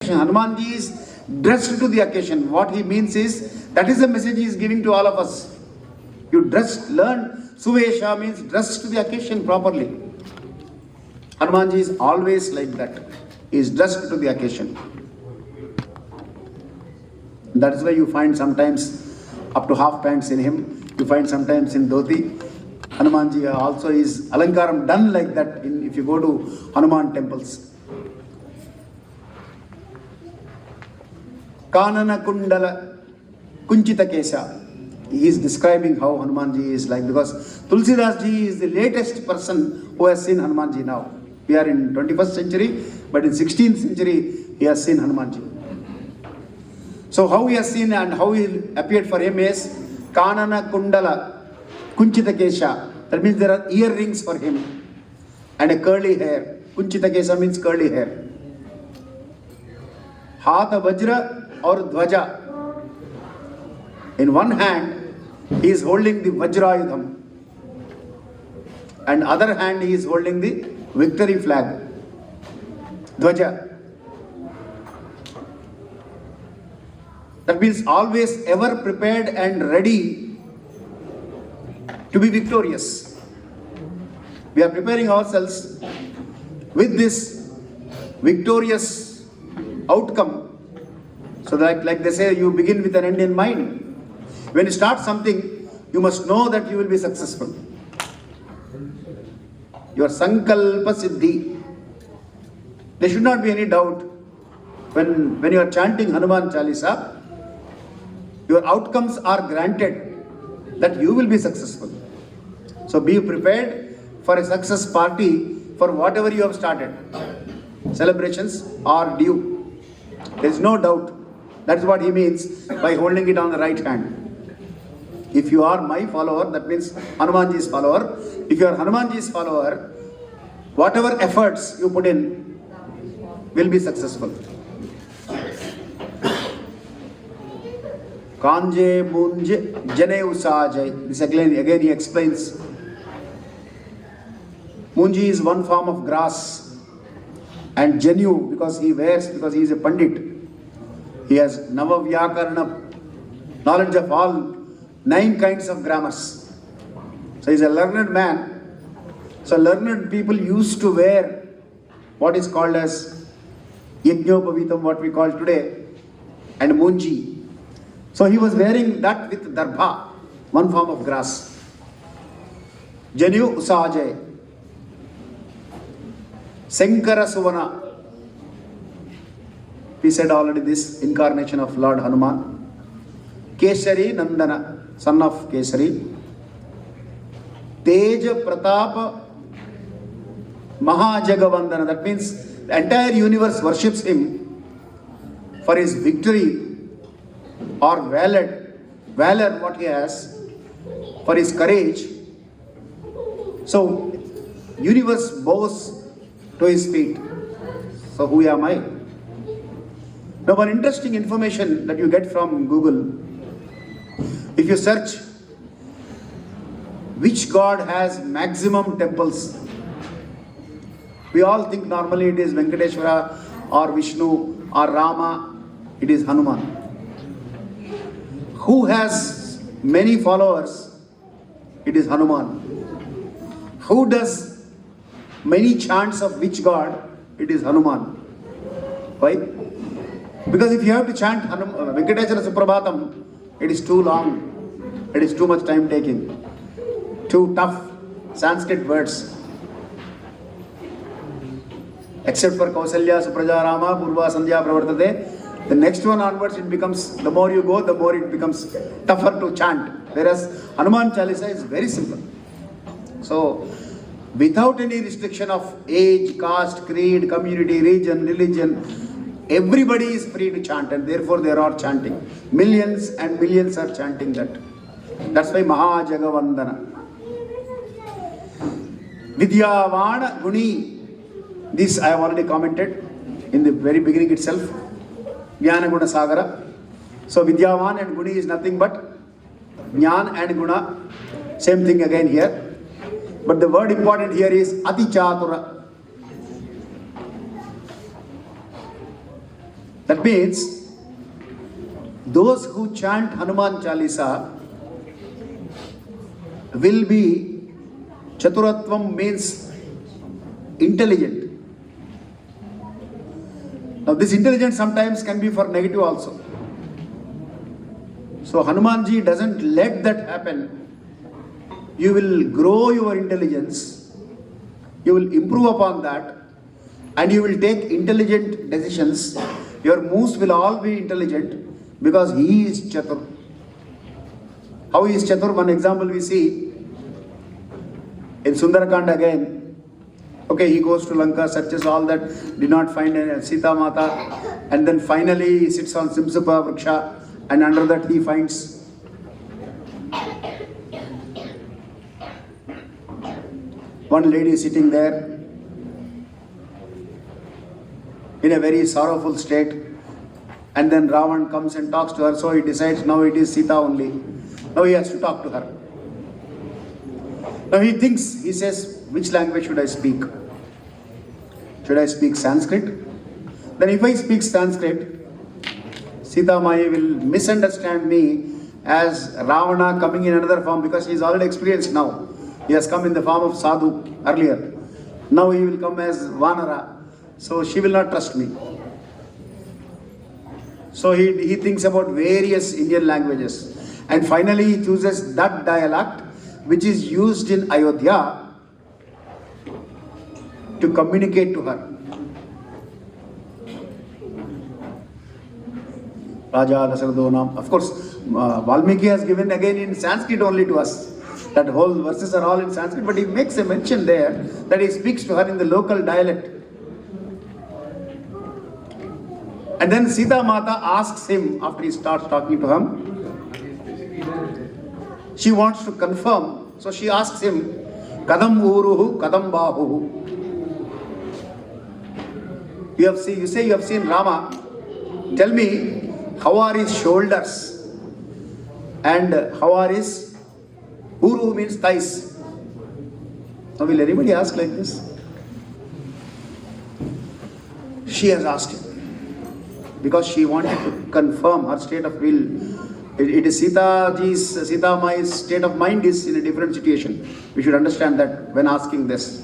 occasion. Hanumanji is dressed to the occasion. What he means is, that is the message he is giving to all of us. You learn Suvesha means dressed to the occasion properly. Hanumanji is always like that. He is dressed to the occasion. That is why you find sometimes up to half pants in him. You find sometimes in dhoti. Hanumanji also is alankaram done like that if you go to Hanuman temples. Kanana Kundala Kunchita Kesha. He is describing how Hanumanji is like, because Tulsidas ji is the latest person who has seen Hanumanji now. We are in 21st century, but in 16th century he has seen Hanumanji. So how he has seen and how he appeared for him is Kanana Kundala Kunchita Kesha. That means there are earrings for him and a curly hair. Kunchita Kesha means curly hair. Hatha Vajra or Dvaja. In one hand he is holding the Vajrayudham, and other hand he is holding the victory flag, Dvaja. That means always ever prepared and ready to be victorious. We are preparing ourselves with this victorious outcome. So that, like they say, you begin with an end in mind. When you start something, you must know that you will be successful. Your sankalpa siddhi. There should not be any doubt. When you are chanting Hanuman Chalisa, your outcomes are granted that you will be successful. So be prepared for a success party for whatever you have started. Celebrations are due. There is no doubt. That's what he means by holding it on the right hand. If you are my follower, that means Hanumanji's follower. If you are Hanumanji's follower, whatever efforts you put in will be successful. Kanje munje jane usajai. This again he explains. Munji is one form of grass, and Janu because he is a Pandit. He has Navavyakarana, knowledge of all 9 kinds of grammars. So he is a learned man. So learned people used to wear what is called as Yajnopavitam, what we call today, and Munji. So he was wearing that with Darbha, one form of grass. Janu Usajay. Sankara Suvana. We said already this incarnation of Lord Hanuman. Keshari Nandana, son of Kesari. Teja Pratapa Mahajagavandana. That means the entire universe worships him for his victory or valor what he has, for his courage. So universe bows to his feet. So who am I? Now one interesting information that you get from Google, if you search which god has maximum temples, we all think normally it is Venkateshwara or Vishnu or Rama, it is Hanuman. Who has many followers? It is Hanuman. Who does many chants of which god? It is Hanuman. Why? Because if you have to chant Venkateshwara Suprabhatam, it is too long. It is too much time taking. Too tough Sanskrit words. Except for Kausalya, Supraja Rama, Purva Sandhya Pravartate, the next one onwards it becomes, the more you go, the more it becomes tougher to chant. Whereas Hanuman Chalisa is very simple. So, without any restriction of age, caste, creed, community, region, religion, everybody is free to chant, and therefore they are chanting. Millions and millions are chanting that. That's why Mahajagavandana. Vidyavana Guni. This I have already commented in the very beginning itself. Jnana Guna Sagara. So Vidyavan and Guni is nothing but Jnana and Guna. Same thing again here. But the word important here is Ati Chatura. That means those who chant Hanuman Chalisa will be, Chaturatvam means intelligent. Now this intelligence sometimes can be for negative also. So Hanumanji doesn't let that happen. You will grow your intelligence, you will improve upon that, and you will take intelligent decisions. Your moves will all be intelligent because he is Chatur. How he is Chatur? One example we see in Sundarakand again. Okay, he goes to Lanka, searches all that, did not find Sita Mata, and then finally he sits on Simsupa Vriksha, and under that he finds one lady sitting there in a very sorrowful state, and then Ravan comes and talks to her, so he decides now it is Sita only. Now he has to talk to her. Now he thinks, he says, which language should I speak? Should I speak Sanskrit? Then if I speak Sanskrit, Sita Mai will misunderstand me as Ravana coming in another form, because he is already experienced now. He has come in the form of Sadhu earlier. Now he will come as Vanara. So she will not trust me. So he thinks about various Indian languages. And finally he chooses that dialect which is used in Ayodhya to communicate to her. Raja Dasharadhonam. Of course, Valmiki has given again in Sanskrit only to us. That whole verses are all in Sanskrit, but he makes a mention there that he speaks to her in the local dialect. And then Sita Mata asks him, after he starts talking to him, she wants to confirm, so she asks him, Kadam Uruhu, Kadam Bahuhu. You say you have seen Rama. Tell me, how are his shoulders? And how are his Uru means thighs. Now will anybody ask like this? She has asked him because she wanted to confirm her state of will. It is Sita Mai's state of mind is in a different situation. We should understand that when asking this.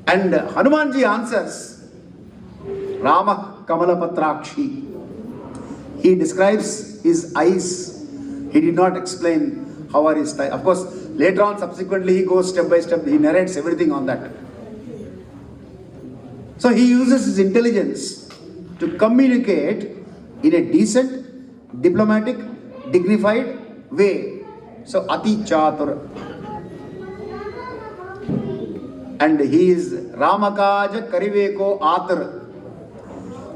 And Hanumanji answers, Rama Kamalapatrakshi. He describes his eyes. He did not explain how are his thighs. Of course, later on, subsequently, he goes step by step. He narrates everything on that. So he uses his intelligence to communicate in a decent, diplomatic, dignified way. So Ati Chatur. And he is Ramakaja Kariveko Atar.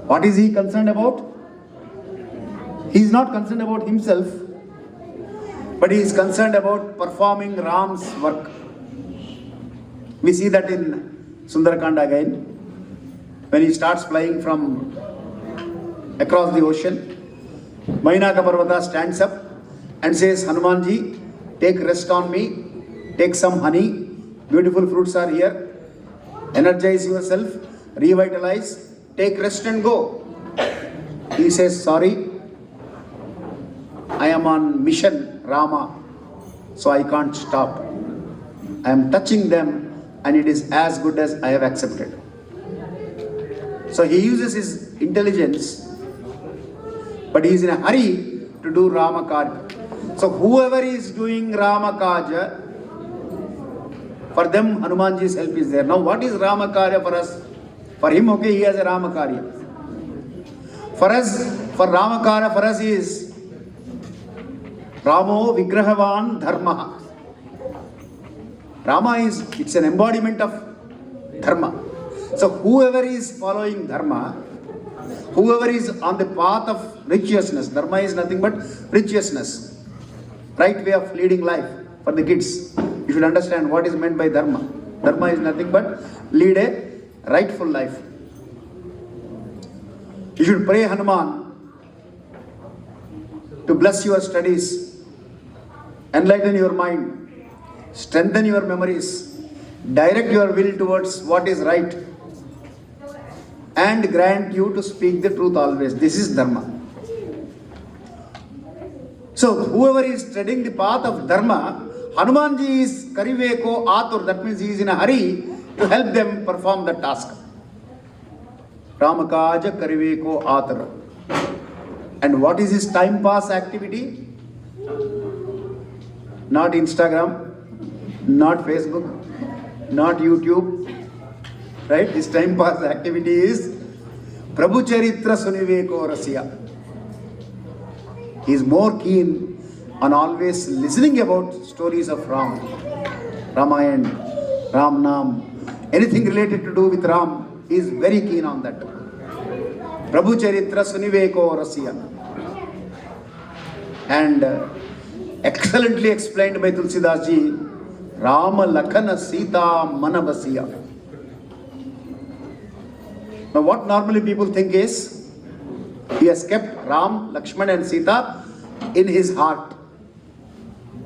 What is he concerned about? He is not concerned about himself, but he is concerned about performing Ram's work. We see that in Sundarakanda again, when he starts flying from across the ocean. Mainaka Parvata stands up and says, Hanumanji, take rest on me, take some honey, beautiful fruits are here, energize yourself, revitalize, take rest and go. He says, sorry, I am on mission, Rama, so I can't stop. I am touching them and it is as good as I have accepted. So he uses his intelligence, but he is in a hurry to do Rama Karya. So whoever is doing Rama Karya, for them Hanumanji's help is there. Now what is Rama Karya for us? For him, okay, he has a Rama Karya. For us, for Rama Karya, for us is Ramo Vigrahavan Dharma. Rama is, it's an embodiment of Dharma. So whoever is following Dharma, whoever is on the path of righteousness, Dharma is nothing but righteousness, right way of leading life for the kids. You should understand what is meant by Dharma. Dharma is nothing but lead a rightful life. You should pray Hanuman to bless your studies, enlighten your mind, strengthen your memories, direct your will towards what is right, and grant you to speak the truth always. This is Dharma. So whoever is treading the path of Dharma, Hanumanji is kariveko atur, that means he is in a hurry to help them perform the task. Ramakaja kariveko atur. And what is his time pass activity? Not Instagram, not Facebook, not YouTube. Right? His time pass activity is Prabhu Charitra Suniveko Rasya. He is more keen on always listening about stories of Ram, Ramayana, Ram Nam, anything related to do with Ram. He is very keen on that. Prabhu Charitra Suniveko Rasya. And excellently explained by Tulsidas ji, Rama Lakhana Sita Manavasiya. Now what normally people think is, he has kept Ram, Lakshman and Sita in his heart.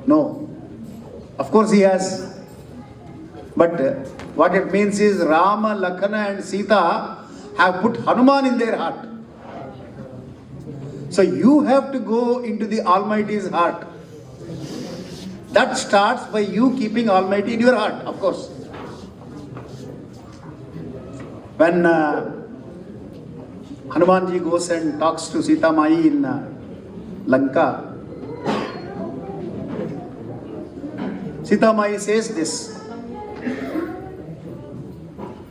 No. Of course he has. But what it means is Rama, Lakhana and Sita have put Hanuman in their heart. So you have to go into the Almighty's heart. That starts by you keeping Almighty in your heart, of course. When Hanumanji goes and talks to Sita Mai in Lanka, Sita Mai says this,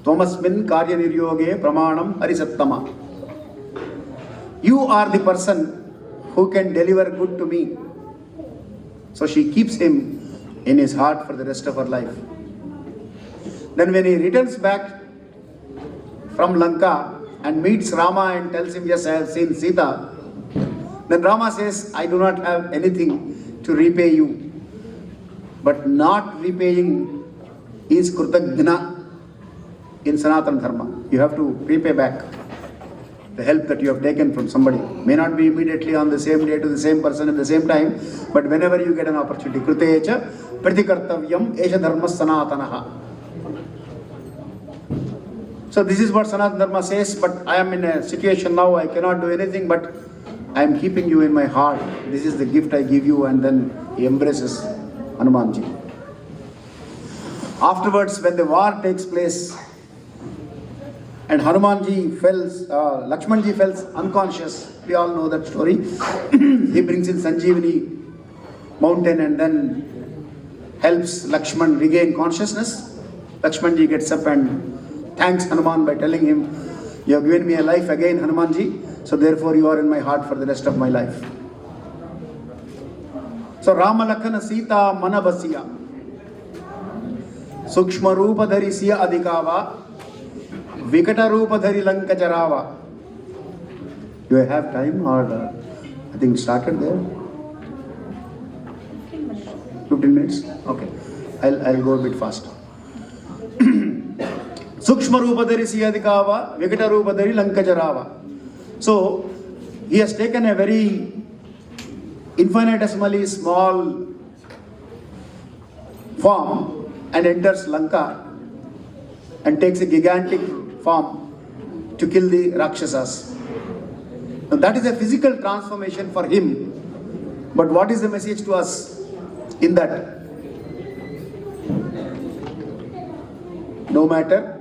Tomasmin Karya Niryoge Pramanam Harisattama. You are the person who can deliver good to me. So she keeps him in his heart for the rest of her life. Then when he returns back from Lanka and meets Rama and tells him, yes, I have seen Sita, then Rama says, I do not have anything to repay you. But not repaying is Krutagna in Sanatana Dharma. You have to repay back the help that you have taken from somebody. May not be immediately on the same day to the same person at the same time, but whenever you get an opportunity. Kritecha pratikartavyam esha dharma sanatanaha. So this is what Sanatana Dharma says, but I am in a situation now, I cannot do anything, but I am keeping you in my heart. This is the gift I give you, and then he embraces Hanumanji. Afterwards, when the war takes place, and Hanumanji Lakshmanji fell unconscious. We all know that story. He brings in Sanjeevani mountain and then helps Lakshman regain consciousness. Lakshmanji gets up and thanks Hanuman by telling him, you have given me a life again, Hanumanji, so therefore you are in my heart for the rest of my life. So Rama Lakhana Sita Manavasiya Sukshma Rupa Dharisiya Adhikava Vikata Rupa Dhari Lanka Jarava. Do I have time or I think it started there? 15 minutes? Okay. I'll go a bit faster. Sukshma Rupa Dhari Siyadikava Vikata Rupa Dhari Lanka Jarava. So he has taken a very infinitesimally small form and enters Lanka and takes a gigantic form to kill the Rakshasas. Now that is a physical transformation for him. But what is the message to us in that? No matter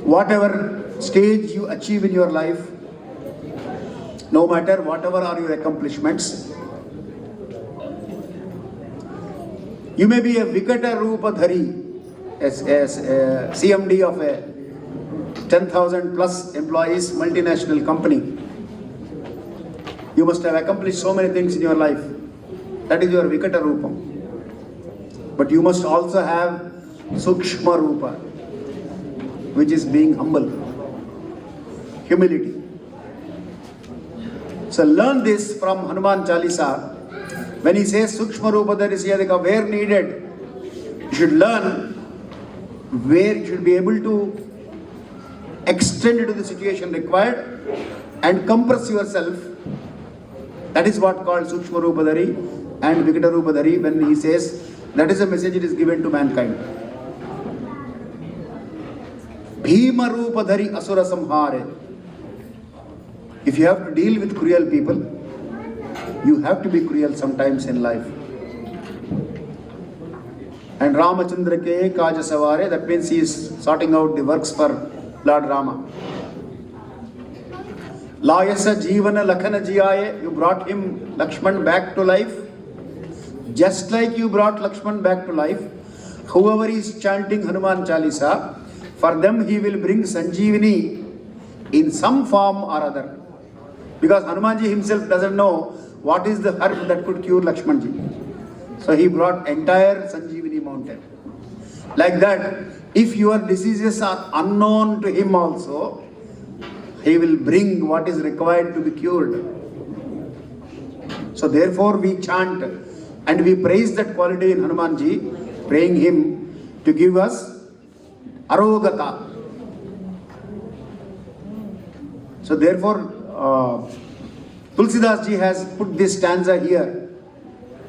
whatever stage you achieve in your life, no matter whatever are your accomplishments, you may be a Vikata Rupa Dhari, as CMD of a 10,000 plus employees multinational company. You must have accomplished so many things in your life. That is your Vikata Rupam. But you must also have Sukshma Rupa, which is being humble, humility. So learn this from Hanuman Chalisa. When he says Sukshma Rupa Dharisiyadika, where needed, you should learn where you should be able to extend it to the situation required and compress yourself. That is what called Sukshma Rupa Dhari and Vikata Rupa Dhari. When he says that is a message it is given to mankind. Bhima Rupadhari Asura Samhare. If you have to deal with cruel people, you have to be cruel sometimes in life. And Ramachandra ke Kaja Savare, that means he is sorting out the works for Lord Rama. Layasa Jeevana Lakhana Jiyaye, you brought him Lakshman back to life. Just like you brought Lakshman back to life, whoever is chanting Hanuman Chalisa, for them he will bring Sanjeevani in some form or other. Because Hanumanji himself doesn't know what is the herb that could cure Lakshmanji. So he brought entire Sanjeevani mountain. Like that, if your diseases are unknown to him also, he will bring what is required to be cured. So therefore we chant and we praise that quality in Hanumanji, praying him to give us arogata. So therefore, Tulsidas ji has put this stanza here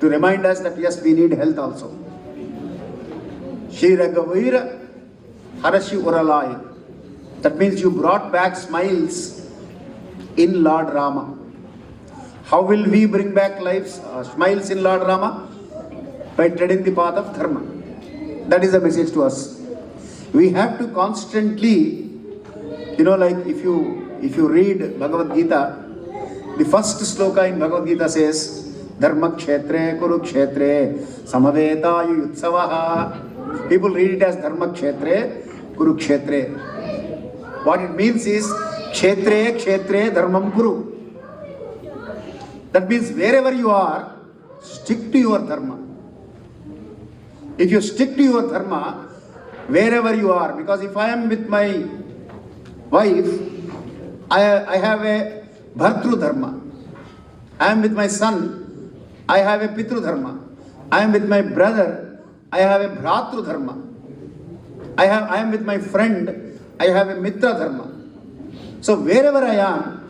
to remind us that yes, we need health also. Shri Raghavira Harashi Uralai. That means you brought back smiles in Lord Rama. How will we bring back smiles in Lord Rama? By treading the path of dharma. That is the message to us. We have to constantly, like if you read Bhagavad Gita, the first sloka in Bhagavad Gita says, Dharma Kshetre Kurukshetre Samavetayu Yutsavaha. People read it as Dharma Kshetre Kurukshetre. What it means is Kshetre Kshetre Dharmam Kuru. That means wherever you are, stick to your dharma. If you stick to your dharma, wherever you are, because if I am with my wife, I have a Bhartru Dharma. I am with my son, I have a Pitru Dharma. I am with my brother, I have a Bhratru Dharma. I am with my friend, I have a Mitra Dharma. So wherever I am,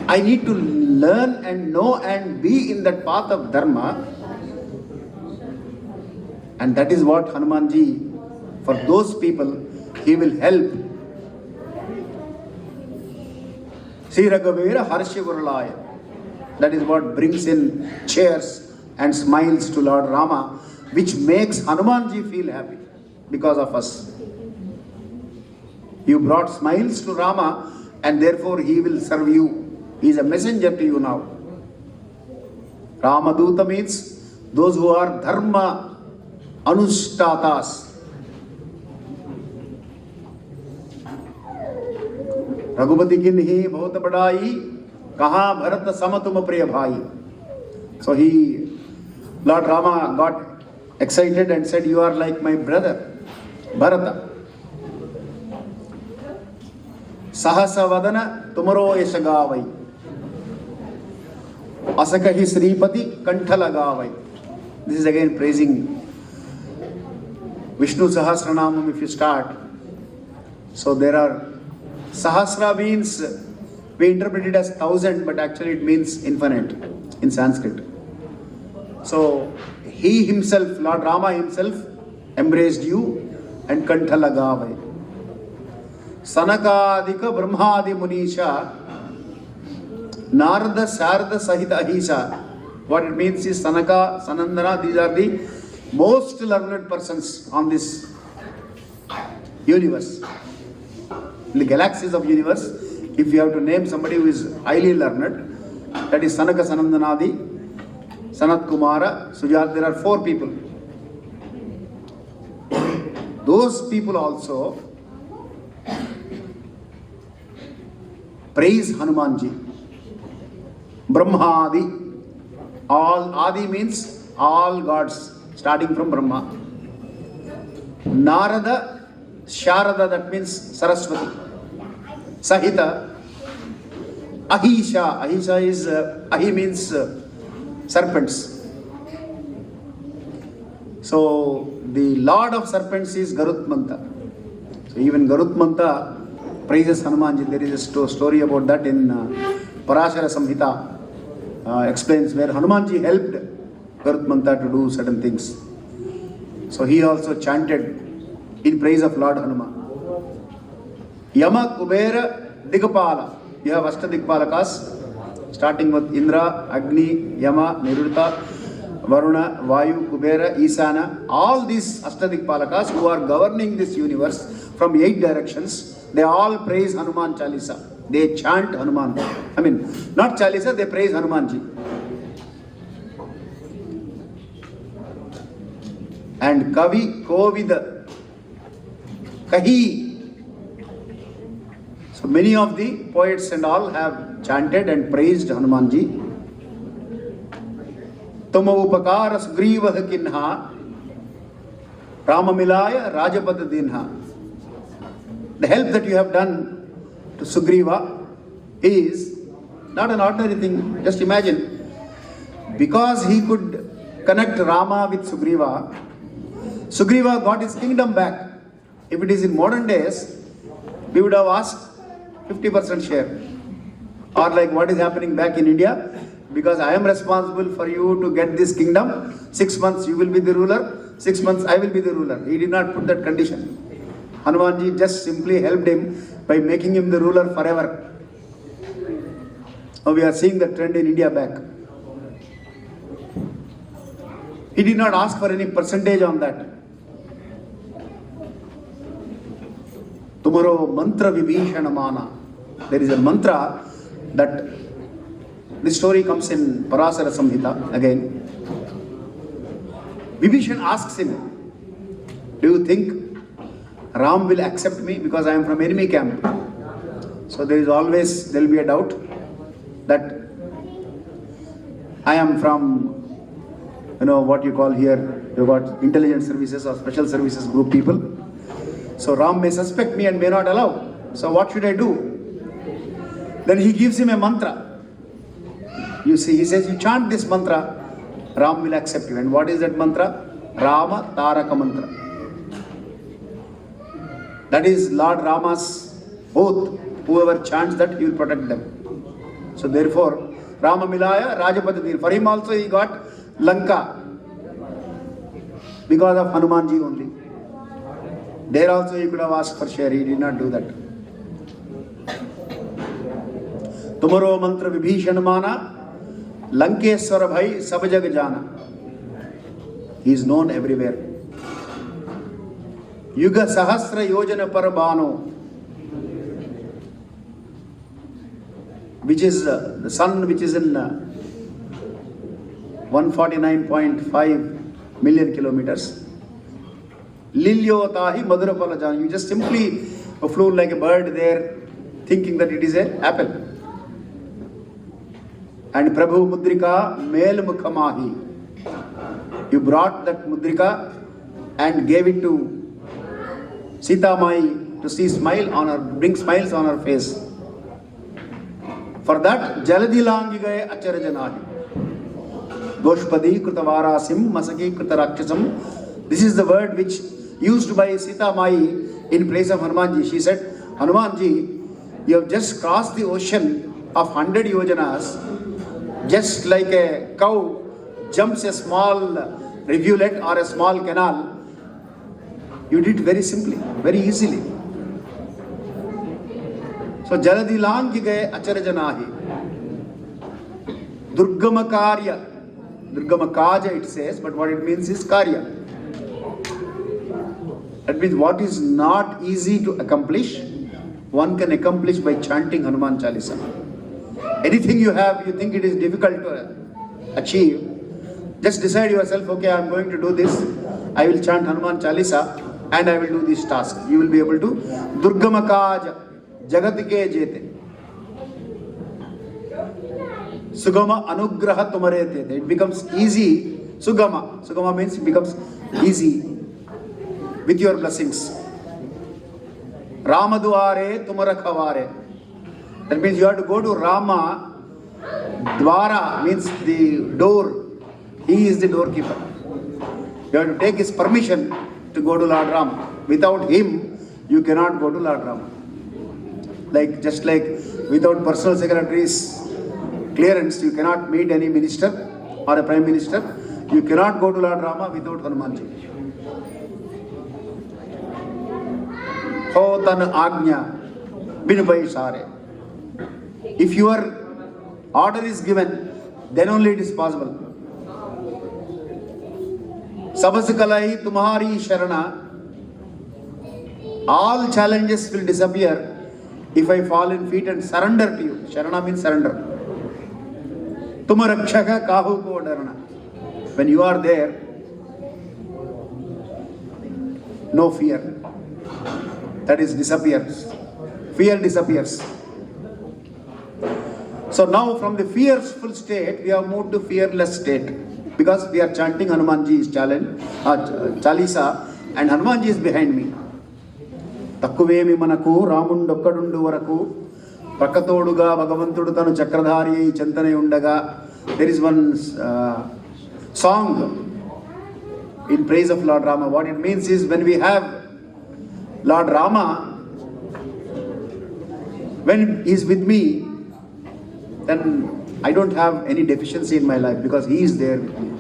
I need to learn and know and be in that path of Dharma. And that is what Hanumanji, for those people, he will help. Sri Raghavira Harshi Gurulaya. That is what brings in cheers and smiles to Lord Rama, which makes Hanumanji feel happy because of us. You brought smiles to Rama and therefore he will serve you. He is a messenger to you now. Ramaduta means those who are dharma anushtatas. Raghupati kinhi bahut badai, kaha bharat samatum priya bhai. So Lord Rama got excited and said, you are like my brother, Bharata. Sahasa vadana tumaro yashagavai. Asakahi Sripati Kanthalagavai. This is again praising Vishnu Sahasranamam if you start. So there are Sahasra means, we interpret it as 1,000, but actually it means infinite in Sanskrit. So he himself, Lord Rama himself, embraced you and Kanthalagavai. Sanakadika Brahmadi Munisha Narada Sarda Sahita Ahisha. What it means is Sanaka, Sanandana, these are the most learned persons on this universe. In the galaxies of universe, if you have to name somebody who is highly learned, that is Sanaka Sanandanadi, Sanat Kumara, Sujat, there are 4 people. Those people also praise Hanumanji. Brahmadi, all Adi means all gods, starting from Brahma. Narada, Sharada, that means Saraswati. Sahita, Ahisha, Ahisha is, Ahi means serpents. So the Lord of serpents is Garutmanta. So even Garutmanta praises Hanumanji. There is a story about that in Parashara Samhita. Explains where Hanumanji helped Garutmanta to do certain things. So he also chanted in praise of Lord Hanuman. Yama, Kubera, Digapala. You have Ashtadigpalakas, starting with Indra, Agni, Yama, Niruta, Varuna, Vayu, Kubera, Isana. All these Ashtadigpalakas who are governing this universe from 8 directions, they all praise Hanuman Chalisa. They chant Hanuman. I mean, not Chalisa, they praise Hanumanji. And Kavi, Kovida, Kahi. So many of the poets and all have chanted and praised Hanumanji. Tuma upakara sugrivaha kinha, Ramamilaya Rajapad dinha. The help that you have done to Sugriva is not an ordinary thing. Just imagine, because he could connect Rama with Sugriva, Sugriva got his kingdom back. If it is in modern days, we would have asked 50% share. Or like what is happening back in India, because I am responsible for you to get this kingdom, 6 months you will be the ruler, 6 months I will be the ruler. He did not put that condition. Hanumanji just simply helped him by making him the ruler forever. Now we are seeing the trend in India back. He did not ask for any percentage on that. Tomorrow mantra vibhishana mana. There is a mantra that this story comes in Parasara Samhita again. Vibhishan asks him, do you think Ram will accept me because I am from enemy camp? So there will be a doubt that I am from, what you call here, you got intelligence services or special services group people. So Ram may suspect me and may not allow. So what should I do? Then he gives him a mantra. You see, he says, you chant this mantra, Ram will accept you. And what is that mantra? Rama Taraka mantra. That is Lord Rama's oath. Whoever chants that, he will protect them. So therefore, Rama Milaya, Rajapadadil. For him also he got Lanka because of Hanumanji only. There also he could have asked for share. He did not do that. Tumaro mantra vibhishan mana, Lankeswara bhai sab jag jana. He is known everywhere. Yuga Sahasra Yojana Parabano, which is the sun which is in 149.5 million kilometers. Lilyo Tahi Madhurapalajan. You just simply flew like a bird there, thinking that it is an apple. And Prabhu Mudrika Mel Mukhamahi. You brought that Mudrika and gave it to Sita Mai to see bring smiles on her face. For that, Jaladi Langi Gaye Acharajanahi. Goshpadi Krutavarasim Masaki Krutarakshasam. This is the word which used by Sita Mai in place of Hanumanji. She said, Hanumanji, you have just crossed the ocean of 100 yojanas, just like a cow jumps a small rivulet or a small canal. You did very simply, very easily. So, Jaladi Langi Gaye Acharajanahi. Durgama Karya. Durgama Kaja it says, but what it means is Karya. That means what is not easy to accomplish, one can accomplish by chanting Hanuman Chalisa. Anything you have, you think it is difficult to achieve, just decide yourself, okay, I am going to do this. I will chant Hanuman Chalisa and I will do this task. You will be able to. Durgama Kaja. Jagatike jete. Sugama anugraha tumarete. It becomes easy. Sugama. Sugama means it becomes easy with your blessings. Ramaduare tumarakhavare. That means you have to go to Rama. Dwara means the door. He is the doorkeeper. You have to take his permission to go to Lord Rama. Without him, you cannot go to Lord Rama. Just like without personal secretary's clearance, you cannot meet any minister or a prime minister. You cannot go to Lord Rama without Hanumanji. Ho tan agnya. Binupai Sare. If your order is given, then only it is possible. Sabas Kalai Tumhari Sharana. All challenges will disappear if I fall in feet and surrender to you. Sharana means surrender. Tumarakshaka kahu ko darana. When you are there, no fear. That is disappears. Fear disappears. So now from the fearful state, we have moved to fearless state. Because we are chanting Hanumanji's Chalisa and Hanumanji is behind me. Takkuveemi manaku Ramundokadundu varaku Prakatoduga Bhagavantudu tanu Chakradhari Chantane undaga. There is one song in praise of Lord Rama. What it means is, when we have Lord Rama, when he is with me, then I don't have any deficiency in my life because he is there with me.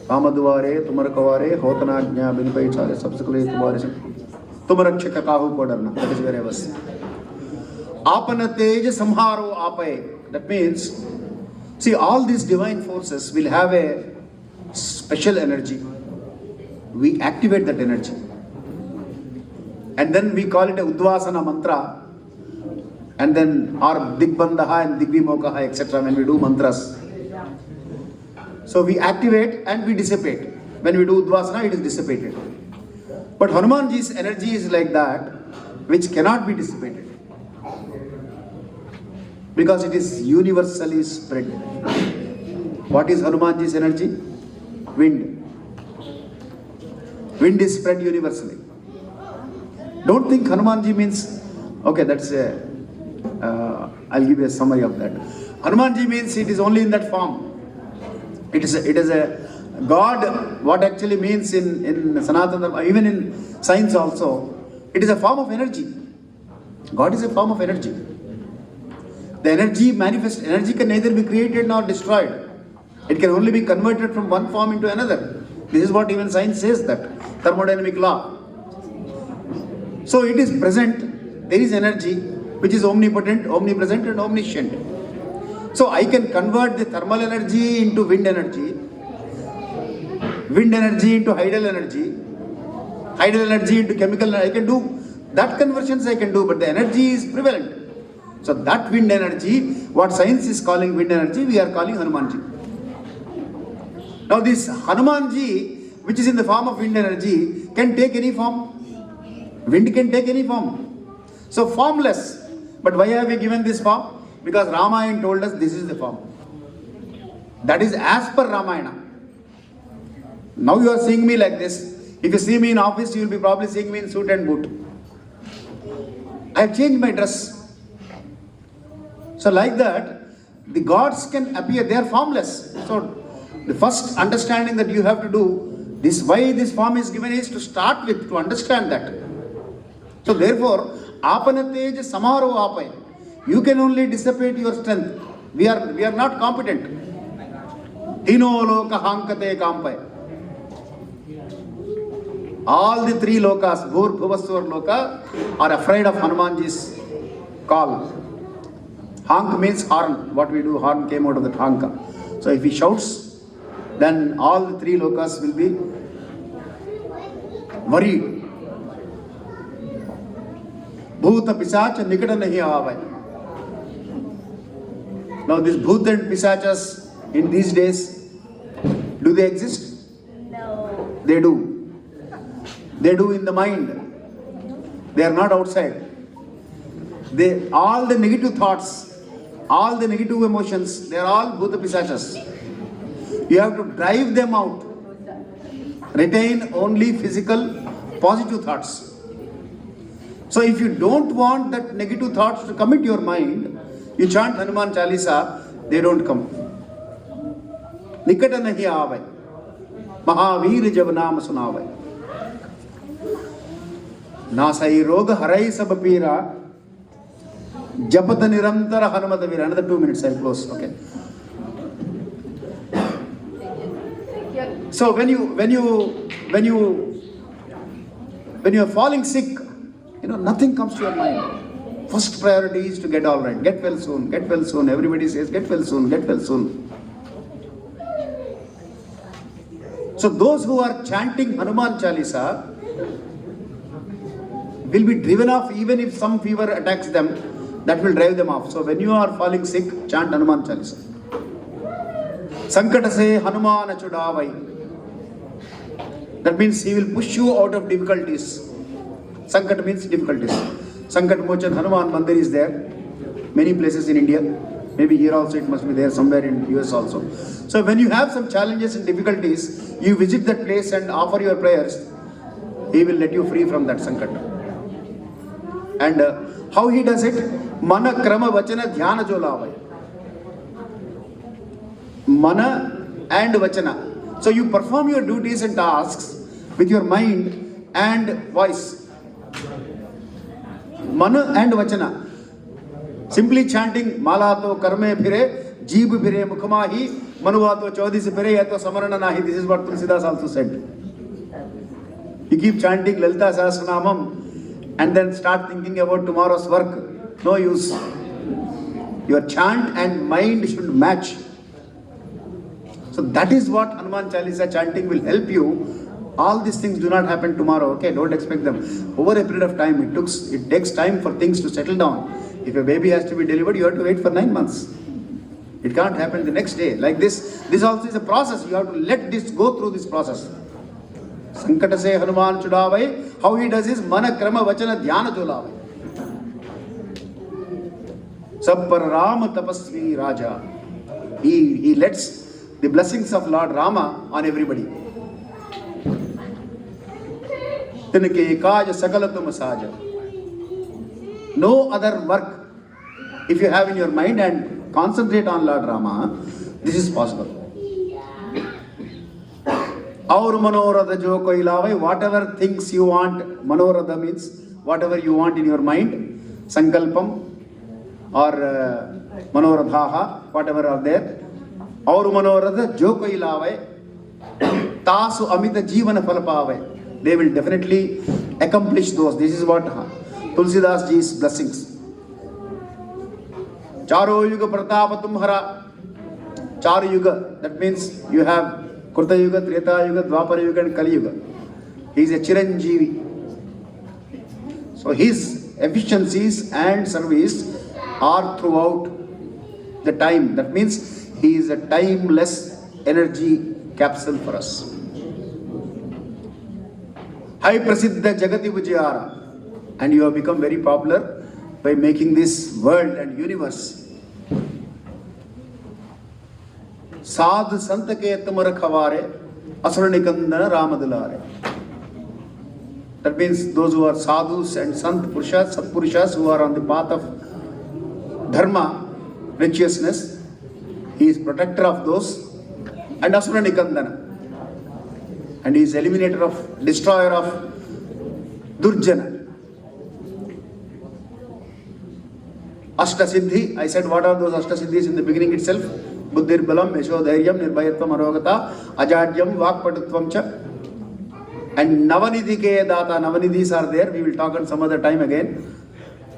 Ramaduvare, Tumarakavare, Hotanajna, Binupai Sare, subsequently Tumare, Tumarakshaka Kahu Kodarna. That is where I was. Apanateja Samharo Apaye. That means, see, all these divine forces will have a special energy. We activate that energy. And then we call it a Udvasana mantra. And then our Digbandaha and Digvimokaha, etc. when we do mantras. So we activate and we dissipate. When we do Udvasana, it is dissipated. But Hanumanji's energy is like that, which cannot be dissipated. Because it is universally spread. What is Hanumanji's energy? Wind. Wind is spread universally. Don't think Hanumanji means, okay, that's I'll give you a summary of that. Hanumanji means it is only in that form. It is a God. What actually means in Sanatana, even in science also, it is a form of energy. God is a form of energy. The energy energy can neither be created nor destroyed. It can only be converted from one form into another. This is what even science says, that thermodynamic law. So it is present, there is energy which is omnipotent, omnipresent and omniscient. So I can convert the thermal energy into wind energy into hydel energy into chemical energy. I can do that conversions, but the energy is prevalent. So that wind energy, what science is calling wind energy, we are calling Hanumanji. Now this Hanumanji, which is in the form of wind energy, can take any form. Wind can take any form. So formless. But why have we given this form? Because Ramayana told us this is the form. That is as per Ramayana. Now you are seeing me like this. If you see me in office, you will be probably seeing me in suit and boot. I have changed my dress. So like that, the gods can appear, they are formless. So the first understanding that you have to do, this why this form is given is to start with, to understand that. So therefore, Apanateja Samaro Apai. You can only dissipate your strength. We are not competent. Tino loka hankate kampai. All the three lokas, Bhur, Bhuvasur loka, are afraid of Hanumanji's call. Hank means horn. What we do, horn came out of the hanka. So if he shouts, then all the three lokas will be worried. Bhuta Pisacha Nikata Nahi Avai. Now these Bhut and Pisachas in these days, do they exist? No. They do. They do in the mind. They are not outside. All the negative thoughts, all the negative emotions, they are all Bhuta Pisachas. You have to drive them out. Retain only physical, positive thoughts. So if you don't want that negative thoughts to come into your mind, you chant Hanuman Chalisa, they don't come. Nikata nahi avai. Mahavir jab naam sunavai. Nasai roga harai sabapira. Japata nirantara Hanumatavira. Another 2 minutes, I'll close. Okay. So when you when you are falling sick, nothing comes to your mind. First priority is to get all right. Get well soon. Get well soon. Everybody says, get well soon. Get well soon. So those who are chanting Hanuman Chalisa will be driven off even if some fever attacks them. That will drive them off. So when you are falling sick, chant Hanuman Chalisa. Sankata se Hanuman achudavai. That means he will push you out of difficulties. Sankat means difficulties. Sankat Mochan Hanuman Mandir is there. Many places in India. Maybe here also it must be there, somewhere in US also. So when you have some challenges and difficulties, you visit that place and offer your prayers. He will let you free from that Sankat. And how he does it? Mana krama vachana dhyana jolavai. Mana and vachana. So you perform your duties and tasks with your mind and voice. Mana and vachana. Simply chanting Malato karme phire, jeeb phire mukhmahi, manuvato chaudhi se phire, yato samarana nahi. This is what Tulsidas also said. You keep chanting Lalita Sahasranamam and then start thinking about tomorrow's work. No use. Your chant and mind should match. So that is what Hanuman Chalisa chanting will help you. All these things do not happen tomorrow. Okay, don't expect them. Over a period of time, it takes time for things to settle down. If a baby has to be delivered, you have to wait for 9 months. It can't happen the next day. Like this also is a process. You have to let this go through this process. Sankata se Hanuman chudavai. How he does is mana krama vachana dhyana jolavai. Sab par Ram tapasvi Raja. He lets the blessings of Lord Rama on everybody. Tinke kaaj sakalatum saja. No other work, if you have in your mind and concentrate on Lord Rama, this is possible. Aur manoradha jo koi lavai, whatever things you want, manoradha means whatever you want in your mind, sankalpam or manoradhaha, whatever are there. Aur manoradha jo koi lavai, tasu amita jivana falapavai. They will definitely accomplish those. This is what Tulsidas ji's blessings. Charo yuga pratapa tumhara. Charo yuga, that means you have Kurta yuga, Treta yuga, Dwapara yuga and Kali yuga. He is a Chiranjeevi. So his efficiencies and service are throughout the time. That means he is a timeless energy capsule for us. Hai Prasiddha Jagati Vijayara. And you have become very popular by making this world and universe. Sadhu Santake Tamara Khavare, Asuranikandana Ramadulare. That means those who are sadhus and sant purushas, satpurushas who are on the path of dharma, righteousness. He is protector of those. And Asuranikandana. And he is destroyer of Durjana. Ashtasiddhi, I said what are those Ashtasiddhis in the beginning itself? Buddhir Balam, Yasho Dhairyam, Nirbhayatvam, Arogata, Ajadyam, Vakpatutvam Cha. And Navanidhi Ke Data, Navanidhis are there. We will talk on some other time again.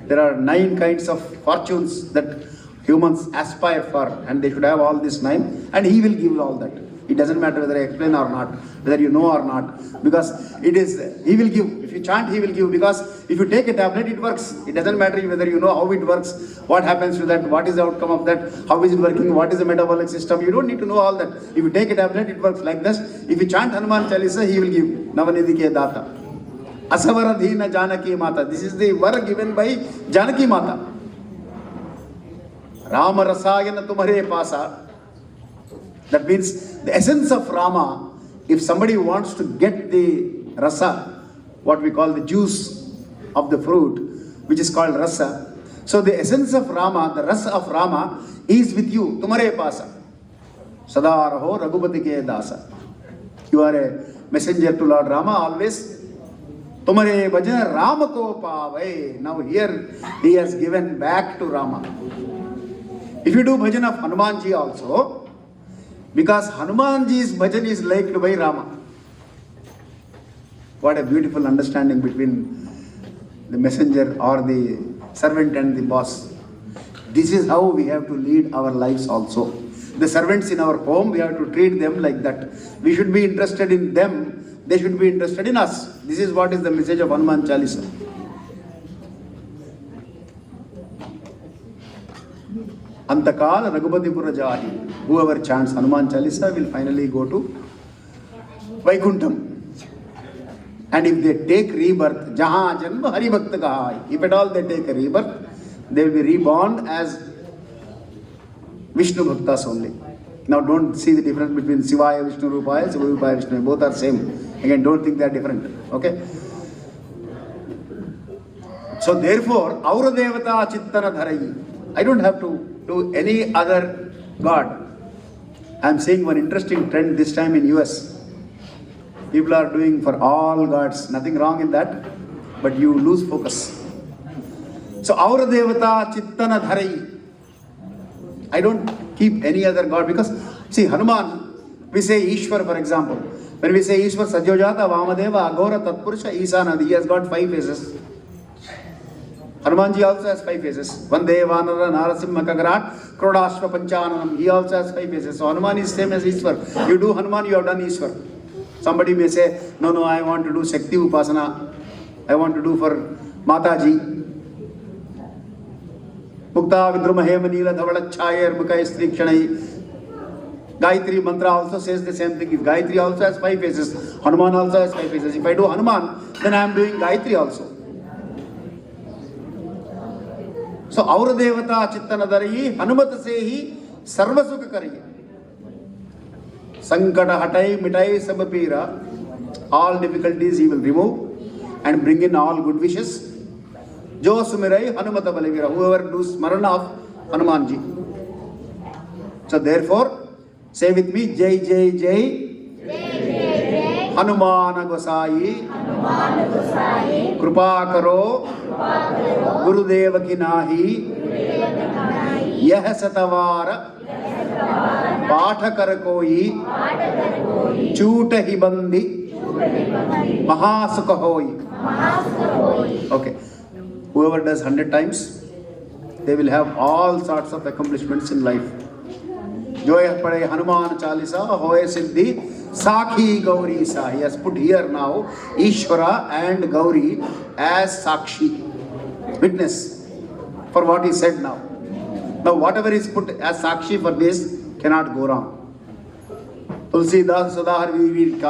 There are 9 kinds of fortunes that humans aspire for, and they should have all this 9, and he will give all that. It doesn't matter whether I explain or not, whether you know or not, because he will give. If you chant, he will give, because if you take a tablet, it works. It doesn't matter whether you know how it works, what happens to that, what is the outcome of that, how is it working, what is the metabolic system. You don't need to know all that. If you take a tablet, it works like this. If you chant Hanuman Chalisa, he will give. Navanidhi ke data. Asavaradhina Janaki Mata. This is the word given by Janaki Mata. Rama Rasayana Tumhare Pasa. That means the essence of Rama, if somebody wants to get the rasa, what we call the juice of the fruit, which is called rasa. So the essence of Rama, the rasa of Rama is with you. Tumhare pasa. Sadaraho Raghupati ke dasa. You are a messenger to Lord Rama always. Tumhare bhajan Rama ko pavai. Now here he has given back to Rama. If you do bhajan of Hanumanji also, because Hanumanji's bhajan is liked by Rama. What a beautiful understanding between the messenger or the servant and the boss. This is how we have to lead our lives also. The servants in our home, we have to treat them like that. We should be interested in them, they should be interested in us. This is what is the message of Hanuman Chalisa. Antakal Raghupatipura Jahi. Whoever chants Hanuman Chalisa will finally go to Vaikuntham. And if they take rebirth, Jaha Janma Hari Bhakta Kahai. If at all they take a rebirth, they will be reborn as Vishnu Bhaktas only. Now don't see the difference between Sivaya Vishnu Rupaya, Sivaya Rupaya Vishnu. Both are same. Again, don't think they are different. Okay? So therefore, Aura Devata Chittana Dharayi. I don't have to do any other god. I am seeing one interesting trend this time in US. People are doing for all gods. Nothing wrong in that. But you lose focus. So Aura Devata Chittana Dharayi. I don't keep any other god because, see, Hanuman, we say Ishwar for example. When we say Ishwar, Sajyojata, Vamadeva, Agora, Tatpurusha, Isana, he has got 5 faces. Hanumanji also has 5 faces. Vande Vanara Narasimha Kagarat, Krodashva Panchananam, he also has 5 faces. So Hanuman is same as Ishwar. You do Hanuman, you have done Ishwar. Somebody may say, no, I want to do Shakti Upasana. I want to do for Mataji. Mukta Vidruma Hemanila Dhavala Chayar Mukai Stri Kshanai. Gayatri mantra also says the same thing. If Gayatri also has 5 faces, Hanuman also has 5 faces. If I do Hanuman, then I am doing Gayatri also. So Aura Devata Chittana Dharayi, Hanumata Sehi, Sarva Sukha Kariye. Sankata Hatai Mitai Sabapira. All difficulties he will remove and bring in all good wishes. Jo Sumirai Hanumata Balivira, whoever does Smarana of Hanumanji. So therefore, say with me, Jai Jai Jai, Hanumana Gosai, Krupa Karo, Gurudeva Kinahi, Yah Satavara, Patha Karakoi, Chuta Hibandi, Mahasukha Hoi. Okay. Whoever does 100 times, they will have all sorts of accomplishments in life. Joya Pade Hanuman Chalisa, Hoye Siddhi, Sakhi Gauri Sa. He has put here now Ishvara and Gauri as Sakshi, witness for what he said now. Now whatever is put as Sakshi for this cannot go wrong. Tulsidas Sadahar,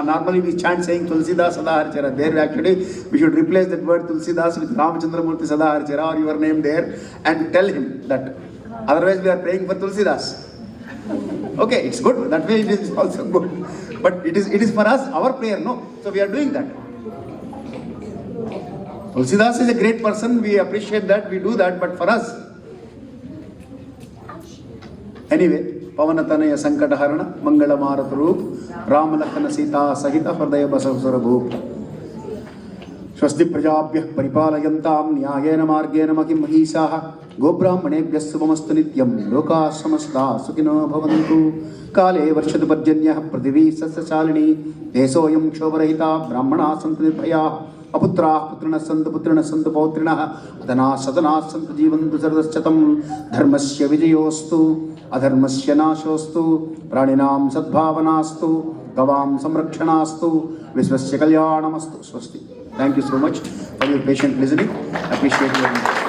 normally we chant saying Tulsidas Sadahar Chara. There actually we should replace that word Tulsidas with Ramachandra Murti Sadahar Chara or your name there and tell him that. Otherwise we are praying for Tulsidas. Okay, it's good. That way it is also good. But it is for us, our prayer, no? So we are doing that. Tulsidas is a great person. We appreciate that. We do that. But for us, anyway, Pavanatana Sankata Harana, Mangala Marat Roop, Ramalakana Sita, Sahita Hardaya Basavsara Bhoop. Swasti Prajabhyah Paripalayantam, Nyayena Margena Makim Mahisaha, Gobramane Vyasubamastu Nityam, Loka Samasta, Sukino Bhavantu, Kale Varshad Parjanya, Pradivi Sasachalini, Desoyam Shovarahita, Brahmana Santipaya, Aputra, Putrana Santa Pautrina, Adana Sadana Santa Jivan Dusardachatam, Dharmasya Vijayostu, Adharmasya Nashostu, Praninam Sadbhavanastu, Gavam Samrakshanastu, Visvasya Kalyanamastu. Swasti. Thank you so much for your patient listening. Appreciate your